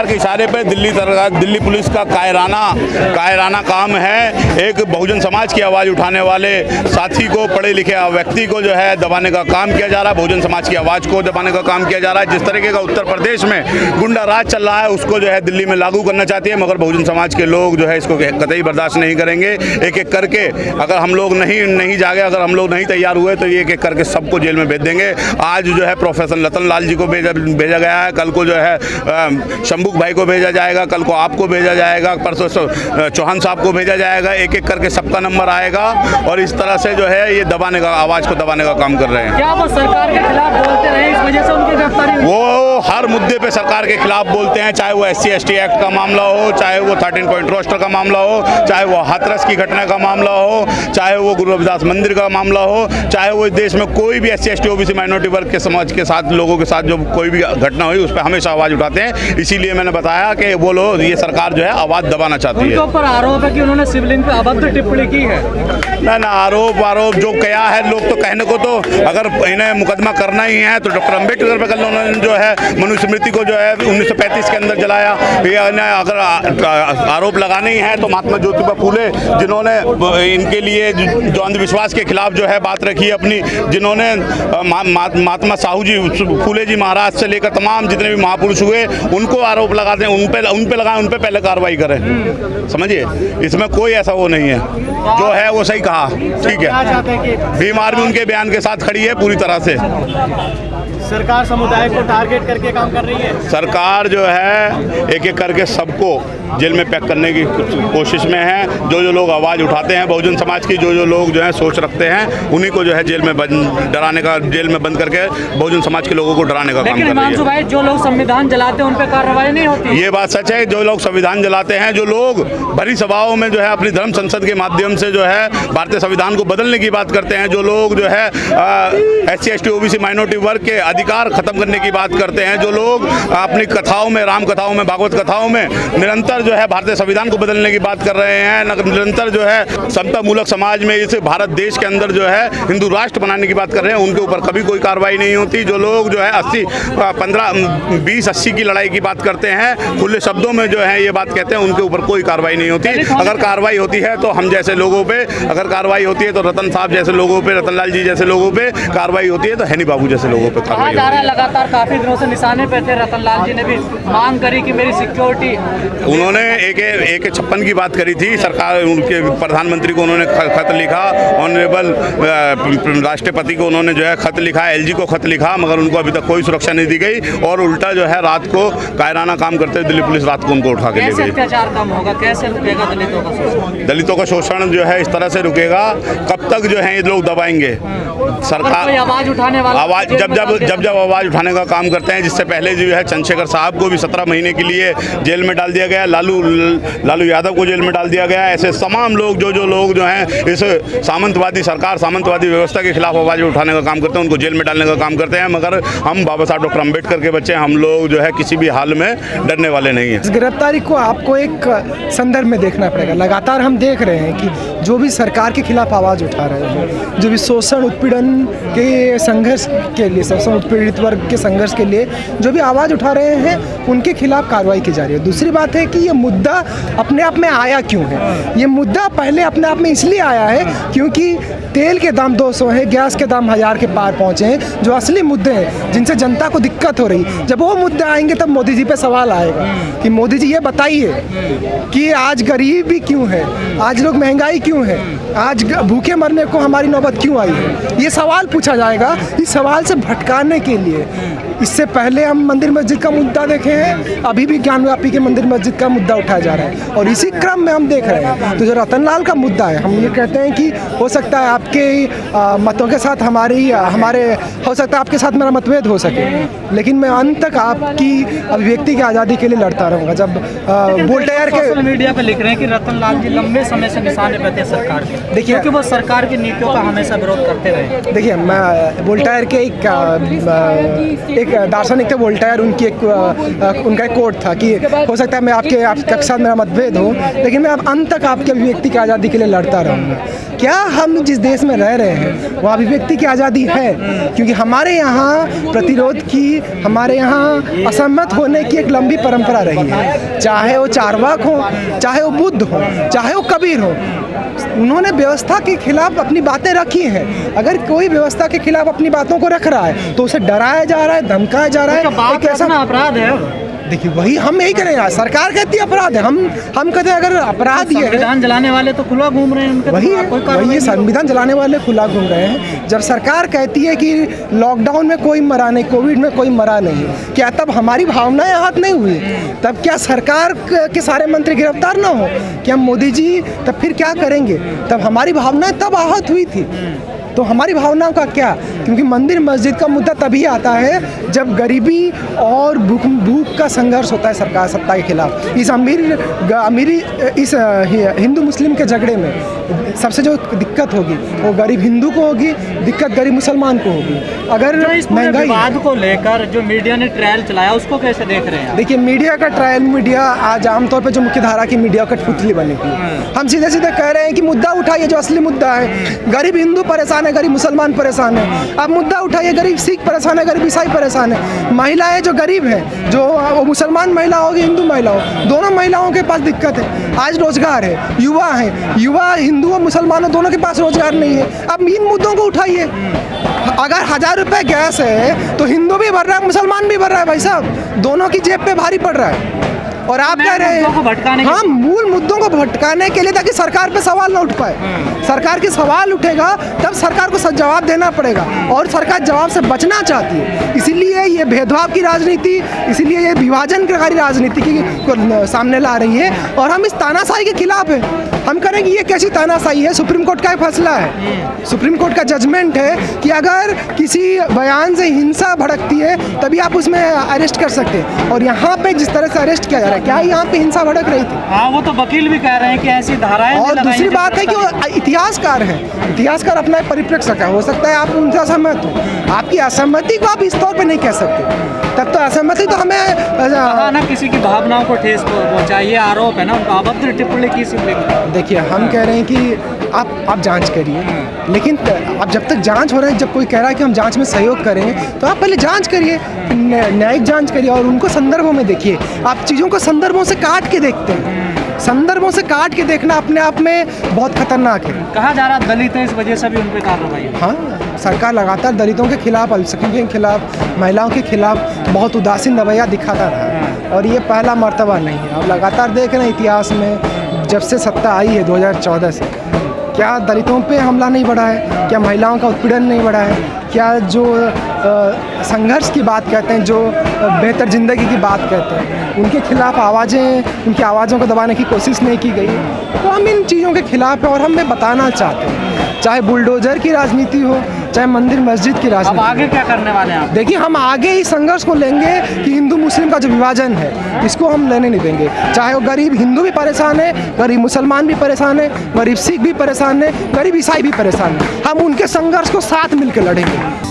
सरकार के इशारे पर दिल्ली पुलिस का कायराना काम है एक बहुजन समाज की आवाज़ उठाने वाले साथी को, पढ़े लिखे व्यक्ति को जो है दबाने का काम किया जा रहा है। बहुजन समाज की आवाज़ को दबाने का काम किया जा रहा है। जिस तरीके का उत्तर प्रदेश में गुंडा राज चल रहा है उसको जो है दिल्ली में लागू करना चाहती है, मगर बहुजन समाज के लोग जो है इसको कतई बर्दाश्त नहीं करेंगे। एक एक करके अगर हम लोग नहीं जागे, अगर हम लोग नहीं तैयार हुए तो एक एक करके सबको जेल में भेज देंगे। आज जो है प्रोफेसर रतन लाल जी को भेजा गया है, कल को जो है शंभुक भाई को भेजा जाएगा, कल को आपको भेजा जाएगा, परसों चौहान साहब को भेजा जाएगा। एक एक करके सबका नंबर आएगा और इस तरह से जो है ये दबाने का, आवाज़ को दबाने का काम कर रहे हैं। क्या वो सरकार के खिलाफ बोलते रहे, इस वजह से उनकी गिरफ्तारी हुई? वो हर मुद्दे पे सरकार के खिलाफ बोलते हैं, चाहे वो SC/ST एक्ट का मामला हो, चाहे वो 13 पॉइंट रोस्टर का मामला हो, चाहे वो हाथरस की घटना का मामला हो, चाहे वो गुरु रविदास मंदिर का मामला हो, चाहे वो देश में कोई भी SC/ST OBC माइनॉरिटी वर्ग के समाज के साथ लोगों के साथ जो कोई भी घटना हुई उस पर हमेशा आवाज़ उठाते हैं। इसीलिए मैंने बताया कि वो लोग, ये सरकार जो है आवाज़ दबाना चाहती है। उनके ऊपर आरोप है कि उन्होंने शिवलिंग पे अभद्र टिप्पणी की है। ना आरोप जो किया है लोग तो कहने को, तो अगर इन्हें मुकदमा करना ही है तो डॉक्टर अम्बेडकर पे कल उन्होंने जो है मनुस्मृति को जो है 1935 के अंदर जलाया। अगर आरोप लगाने ही है तो महात्मा ज्योतिबा फूले, जिन्होंने इनके लिए जो अंधविश्वास के खिलाफ जो है बात रखी है अपनी, जिन्होंने महात्मा साहू जी, फूले जी महाराज से लेकर तमाम जितने भी महापुरुष हुए उनको आरोप लगाते हैं, उन पे लगाएं, उन पे पहले कार्रवाई करें। समझिए, इसमें कोई ऐसा वो नहीं है, जो है वो सही कहा, ठीक है। भीम आर्मी उनके बयान के साथ खड़ी है पूरी तरह से। सरकार समुदाय को टारगेट करके काम कर रही है। सरकार जो है एक एक करके सबको जेल में पैक करने की कोशिश में है। जो लोग आवाज़ उठाते हैं बहुजन समाज की, जो लोग जो है सोच रखते हैं, उन्हीं को जो है जेल में डराने का, जेल में बंद करके बहुजन समाज के लोगों को डराने का काम कर रही है। भाई, जो लोग संविधान जलाते हैं उन पर कार्रवाई नहीं होती। ये बात सच है। जो लोग संविधान जलाते हैं, जो लोग भरी सभाओं में जो है अपनी धर्म संसद के माध्यम से जो है भारतीय संविधान को बदलने की बात करते हैं, जो लोग जो है SC/ST OBC माइनॉरिटी वर्ग के अधिकार खत्म करने की बात करते हैं, जो लोग अपनी कथाओं में, राम कथाओं में, भागवत कथाओं में निरंतर जो है भारतीय संविधान को बदलने की बात कर रहे हैं, निरंतर जो है समता मूलक समाज में इस भारत देश के अंदर जो है हिंदू राष्ट्र बनाने की बात कर रहे हैं, उनके ऊपर कभी कोई कार्रवाई नहीं होती। जो लोग जो है 20-80 की लड़ाई की बात करते हैं, खुले शब्दों में जो है ये बात कहते हैं, उनके ऊपर कोई कार्रवाई नहीं होती। अगर कार्रवाई होती है तो हम जैसे लोगों पे, अगर कार्रवाई होती है तो रतन साहब जैसे लोगों पे, रतन लाल जी जैसे लोगों पे कार्रवाई होती है, तो हैनी बाबू जैसे लोगों पे कार्रवाई होती है। लगातार काफी दिनों से निशाने पे थे, रतन लाल जी ने भी मांग करी कि मेरी सिक्योरिटी, उन्होंने AK-56 की बात करी थी। सरकार, उनके प्रधानमंत्री को उन्होंने खत लिखा, ऑनरेबल राष्ट्रपति को उन्होंने जो है खत लिखा, LG को खत लिखा, मगर उनको अभी तक कोई सुरक्षा नहीं दी गई और उल्टा जो है रात को कायराना काम करते हुए दिल्ली पुलिस रात को उनको उठा के ले गई। अत्याचार कम होगा, कैसे रुकेगा दलितों का शोषण? दलितों का शोषण जो है इस तरह से रुकेगा, कब तक जो है ये लोग दबाएंगे? सरकार आवाज उठाने वाला, आवाज जब आवाज उठाने का काम करते हैं, जिससे पहले जो है चंद्रशेखर साहब को भी 17 महीने के लिए जेल में डाल दिया गया, लालू यादव को जेल में डाल दिया गया। ऐसे तमाम लोग जो लोग जो हैं इस सामंतवादी सरकार, सामंतवादी व्यवस्था के खिलाफ आवाज़ उठाने का काम करते हैं, उनको जेल में डालने का काम करते हैं। मगर हम बाबा साहब डॉक्टर अम्बेडकर के बच्चे, हम लोग जो है किसी भी हाल में डरने वाले नहीं हैं। इस गिरफ्तारी को आपको एक संदर्भ में देखना पड़ेगा। लगातार हम देख रहे हैं कि जो भी सरकार के खिलाफ आवाज़ उठा रहे हैं, जो भी शोषण उत्पीड़न के संघर्ष के लिए, शोषण उत्पीड़ित वर्ग के संघर्ष के लिए जो भी आवाज़ उठा रहे हैं, उनके खिलाफ कार्रवाई की जा रही है। दूसरी बात है कि ये मुद्दा अपने आप में आया क्यों है? ये मुद्दा पहले अपने आप में इसलिए आया है क्योंकि तेल के दाम 200 है, गैस के दाम 1000 के पार पहुँचे हैं, जो असली मुद्दे हैं जिनसे जनता को दिक्कत हो रही। जब वो मुद्दे आएंगे तब मोदी जी पे सवाल आएगा कि मोदी जी ये बताइए कि आज गरीबी क्यों है, आज लोग महंगाई क्यों है, आज भूखे मरने को हमारी नौबत क्यों आई है। ये सवाल पूछा जाएगा। इस सवाल से भटकाने के लिए इससे पहले हम मंदिर मस्जिद का मुद्दा देखे हैं, अभी भी ज्ञानव्यापी के मंदिर मस्जिद का मुद्दा उठाया जा रहा है और इसी क्रम में हम देख रहे हैं तो जो रतन लाल का मुद्दा है, हम ये कहते हैं कि हो सकता है आपके मतों के साथ हमारे हो सकता है आपके साथ मेरा मतभेद हो सके, लेकिन मैं अंत तक आपकी अभिव्यक्ति की आज़ादी के लिए लड़ता रहूँगा। जब वोल्टेयर के सोशल मीडिया पे लिख रहे हैं कि रतन लाल जी लंबे समय से निशाने पे थे सरकार के, देखिए कि वो सरकार की नीतियों का हमेशा विरोध करते रहे। देखिए, मैं वोल्टेयर के एक एक दार्शनिक थे वोल्टेयर, उनकी उनका एक कोट था कि हो सकता है मैं आपके साथ मेरा मतभेद हो, लेकिन मैं अब अंत तक आपके अभिव्यक्ति की आज़ादी के लिए लड़ता रहूँगा। क्या हम जिस देश में रह रहे हैं वह अभिव्यक्ति की आज़ादी है? क्योंकि हमारे यहाँ प्रतिरोध की, हमारे यहाँ असहमत होने की एक लंबी परंपरा रही है। चाहे वो चारवाक हो, चाहे वो बुद्ध हो, चाहे वो कबीर हो, उन्होंने व्यवस्था के खिलाफ अपनी बातें रखी हैं। अगर कोई व्यवस्था के खिलाफ अपनी बातों को रख रहा है तो उसे डराया जा रहा है, धमकाया जा रहा है। एक ऐसा अपराध है। देखिए वही हम यही करें यार, सरकार कहती है अपराध है, हम कहते हैं अगर अपराध ये है। संविधान जलाने वाले तो खुला घूम रहे हैं, उनके वही संविधान जलाने वाले खुला घूम रहे हैं। जब सरकार कहती है कि लॉकडाउन में कोई मरा नहीं, कोविड में कोई मरा नहीं, क्या तब हमारी भावनाएं आहत नहीं हुई? तब क्या सरकार के सारे मंत्री गिरफ्तार ना हो? क्या मोदी जी तब फिर क्या करेंगे? तब हमारी भावनाएं तब आहत हुई थी। तो हमारी भावनाओं का क्या? क्योंकि मंदिर मस्जिद का मुद्दा तभी आता है जब गरीबी और भूख का संघर्ष होता है सरकार सत्ता के खिलाफ। इस इस हिंदू मुस्लिम के झगड़े में सबसे जो दिक्कत होगी वो गरीब हिंदू को होगी, दिक्कत गरीब मुसलमान को होगी। अगर महंगाई विवाद को लेकर जो मीडिया ने ट्रायल चलाया उसको कैसे देख रहे हैं? देखिए मीडिया का ट्रायल, मीडिया आज आमतौर पर जो मुख्य धारा की मीडिया कठपुतली बनी हुई है। हम सीधे सीधे कह रहे हैं कि मुद्दा उठाइए जो असली मुद्दा है। गरीब हिंदू परेशान है, गरीब मुसलमान परेशान है। अब मुद्दा उठाइए, गरीब सिख परेशान है, गरीब ईसाई परेशान है। महिलाएं जो गरीब हैं, जो वो मुसलमान महिला होगी, हिंदू महिला हो, दोनों महिलाओं के पास दिक्कत है। आज रोजगार है, युवा हिंदू और मुसलमानों दोनों के पास रोजगार नहीं है। अब इन मुद्दों को उठाइए। अगर 1000 रुपये गैस है तो हिंदू भी भर रहा है, मुसलमान भी भर रहा है। भाई साहब दोनों की जेब पे भारी पड़ रहा है। और आप कह रहे हैं हाँ मूल मुद्दों को भटकाने के लिए, ताकि सरकार पे सवाल ना उठ पाए। सरकार के सवाल उठेगा तब सरकार को जवाब देना पड़ेगा, और सरकार जवाब से बचना चाहती है। इसीलिए ये भेदभाव की राजनीति, इसीलिए ये विभाजनकारी राजनीति की सामने ला रही है। और हम इस तानाशाही के खिलाफ है। हम करें कि ये कैसी तानाशाही है? सुप्रीम कोर्ट का फैसला है, सुप्रीम कोर्ट का जजमेंट है कि अगर किसी बयान से हिंसा भड़कती है तभी आप उसमें अरेस्ट कर सकते हैं। और यहाँ पे जिस तरह से अरेस्ट किया जा रहा है, क्या यहाँ पे हिंसा भड़क रही थी? हाँ, वो तो वकील भी कह रहे हैं कि ऐसी धाराएं। और दूसरी बात है कि वो इतिहासकार हैं, इतिहासकार अपना परिप्रेक्ष्य रखा है। हो सकता है आप उनसे असहमत हो, आपकी असहमति को आप इस तौर पे नहीं कह सकते। तब तो असहमति तो हमें ना किसी की भावनाओं को ठेस पहुंचाई, ये आरोप है ना उनका, अभद्र टिप्पणी की। देखिए हम कह रहे हैं कि आप जांच करिए, लेकिन अब जब तक जांच हो रहा है, जब कोई कह रहा है कि हम जांच में सहयोग करें तो आप पहले जांच करिए, न्यायिक जांच करिए और उनको संदर्भों में देखिए। आप चीज़ों को संदर्भों से काट के देखते हैं, संदर्भों से काट के देखना अपने आप में बहुत खतरनाक है। कहा जा रहा दलित है, इस वजह से भी उन पर कार्रवाई। हाँ, सरकार लगातार दलितों के खिलाफ, अल्पसंख्यकों के खिलाफ, महिलाओं के खिलाफ बहुत उदासीन रवैया दिखाता रहा, और ये पहला मर्तबा नहीं है। अब लगातार देख रहे हैं इतिहास में, जब से सत्ता आई है 2014 से, क्या दलितों पे हमला नहीं बढ़ा है? क्या महिलाओं का उत्पीड़न नहीं बढ़ा है? क्या जो संघर्ष की बात कहते हैं, जो बेहतर ज़िंदगी की बात कहते हैं, उनके खिलाफ उनकी आवाज़ों को दबाने की कोशिश नहीं की गई? तो हम इन चीज़ों के खिलाफ हैं और हमें बताना चाहते हैं, चाहे बुलडोजर की राजनीति हो, चाहे मंदिर मस्जिद की राजनीति। अब आगे क्या करने वाले हैं आप? देखिए हम आगे इस संघर्ष को लेंगे कि हिंदू मुस्लिम का जो विभाजन है इसको हम लेने नहीं देंगे। चाहे वो गरीब हिंदू भी परेशान है, गरीब मुसलमान भी परेशान है, गरीब सिख भी परेशान है, गरीब ईसाई भी परेशान है। हम उनके संघर्ष को साथ मिलकर लड़ेंगे।